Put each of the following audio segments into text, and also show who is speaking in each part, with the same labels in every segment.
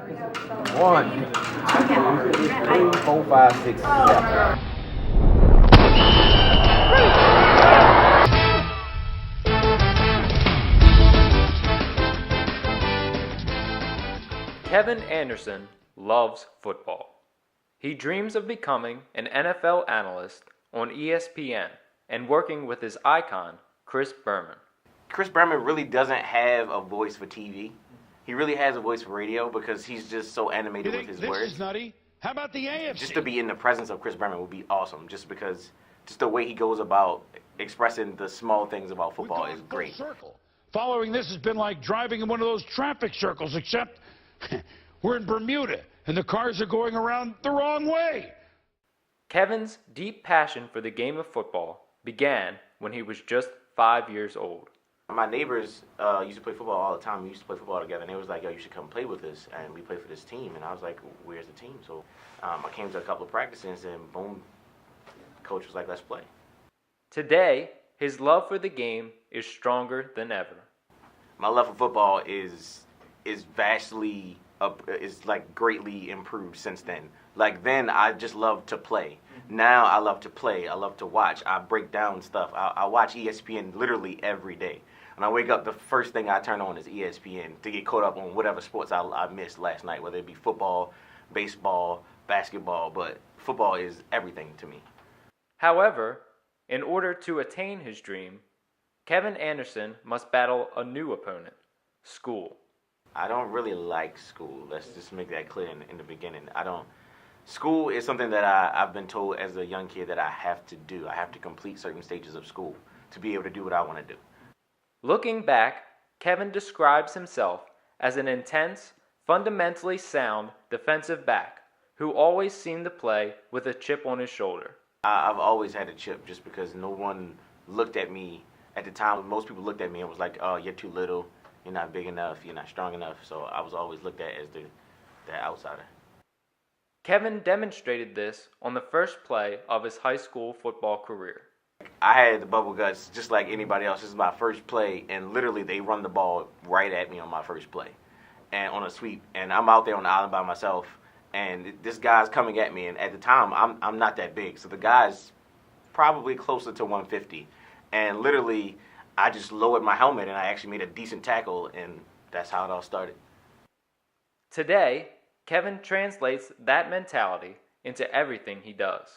Speaker 1: 1, 2, 3, 4, 5, 6, 7.
Speaker 2: Kevin Anderson loves football. He dreams of becoming an NFL analyst on ESPN and working with his icon, Chris Berman.
Speaker 3: Chris Berman really doesn't have a voice for TV. He really has a voice for radio because he's just so animated with his words.
Speaker 4: This is nutty. How about the AFC?
Speaker 3: Just to be in the presence of Chris Berman would be awesome, just the way he goes about expressing the small things about football is great.
Speaker 4: Circle. Following this has been like driving in one of those traffic circles, except we're in Bermuda and the cars are going around the wrong way.
Speaker 2: Kevin's deep passion for the game of football began when he was just 5 years old.
Speaker 3: My neighbors used to play football all the time. We used to play football together, and they was like, yo, you should come play with us, and we play for this team. And I was like, where's the team? So I came to a couple of practices, and boom, coach was like, let's play.
Speaker 2: Today, his love for the game is stronger than ever.
Speaker 3: My love for football is vastly greatly improved since then. Like then, I just loved to play. Now I love to play. I love to watch. I break down stuff. I watch ESPN literally every day. When I wake up, the first thing I turn on is ESPN to get caught up on whatever sports I missed last night, whether it be football, baseball, basketball, but football is everything to me.
Speaker 2: However, in order to attain his dream, Kevin Anderson must battle a new opponent, school.
Speaker 3: I don't really like school. Let's just make that clear in the beginning. School is something that I've been told as a young kid that I have to do. I have to complete certain stages of school to be able to do what I want to do.
Speaker 2: Looking back, Kevin describes himself as an intense, fundamentally sound defensive back who always seemed to play with a chip on his shoulder.
Speaker 3: I've always had a chip just because no one looked at me at the time. Most people looked at me and was like, oh, you're too little, you're not big enough, you're not strong enough. So I was always looked at as the outsider.
Speaker 2: Kevin demonstrated this on the first play of his high school football career.
Speaker 3: I had the bubble guts just like anybody else. This is my first play, and literally they run the ball right at me on my first play and on a sweep. And I'm out there on the island by myself, and this guy's coming at me. And at the time, I'm not that big. So the guy's probably closer to 150. And literally, I just lowered my helmet, and I actually made a decent tackle, and that's how it all started.
Speaker 2: Today, Kevin translates that mentality into everything he does.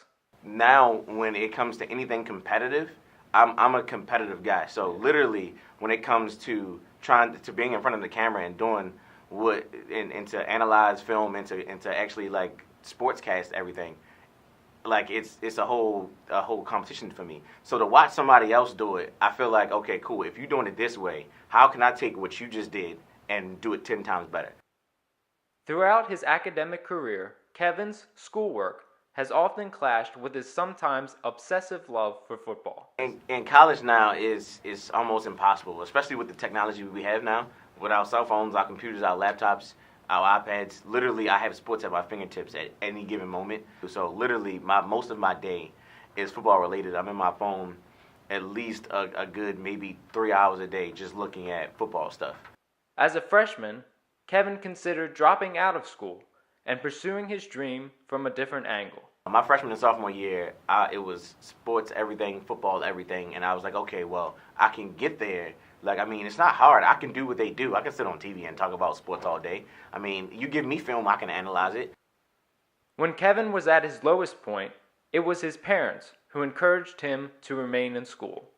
Speaker 3: Now, when it comes to anything competitive, I'm a competitive guy. So literally, when it comes to trying to being in front of the camera and doing and to analyze film and to actually like sportscast everything, like it's a whole competition for me. So to watch somebody else do it, I feel like, okay, cool. If you're doing it this way, how can I take what you just did and do it 10 times better?
Speaker 2: Throughout his academic career, Kevin's schoolwork has often clashed with his sometimes obsessive love for football.
Speaker 3: In college now is almost impossible, especially with the technology we have now. With our cell phones, our computers, our laptops, our iPads. Literally, I have sports at my fingertips at any given moment. So literally, most of my day is football related. I'm in my phone at least a good maybe 3 hours a day just looking at football stuff.
Speaker 2: As a freshman, Kevin considered dropping out of school and pursuing his dream from a different angle.
Speaker 3: My freshman and sophomore year, it was sports, everything, football, everything, and I was like, okay, well, I can get there. Like, I mean, it's not hard. I can do what they do. I can sit on TV and talk about sports all day. I mean, you give me film, I can analyze it.
Speaker 2: When Kevin was at his lowest point, it was his parents who encouraged him to remain in school.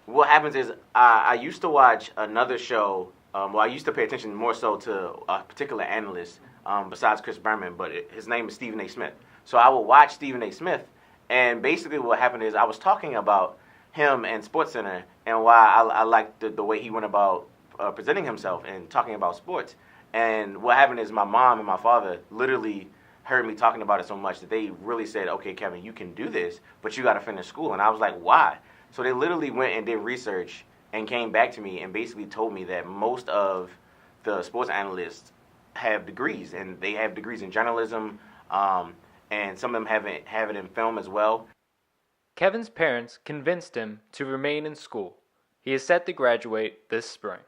Speaker 3: What happens is I used to watch another show. I used to pay attention more so to a particular analyst besides Chris Berman, but his name is Stephen A. Smith. So I would watch Stephen A. Smith, and basically what happened is I was talking about him and SportsCenter and why I liked the way he went about presenting himself and talking about sports. And what happened is my mom and my father literally heard me talking about it so much that they really said, okay, Kevin, you can do this, but you got to finish school. And I was like, why? So they literally went and did research and came back to me and basically told me that most of the sports analysts have degrees, and they have degrees in journalism, and some of them have it in film as well.
Speaker 2: Kevin's parents convinced him to remain in school. He is set to graduate this spring.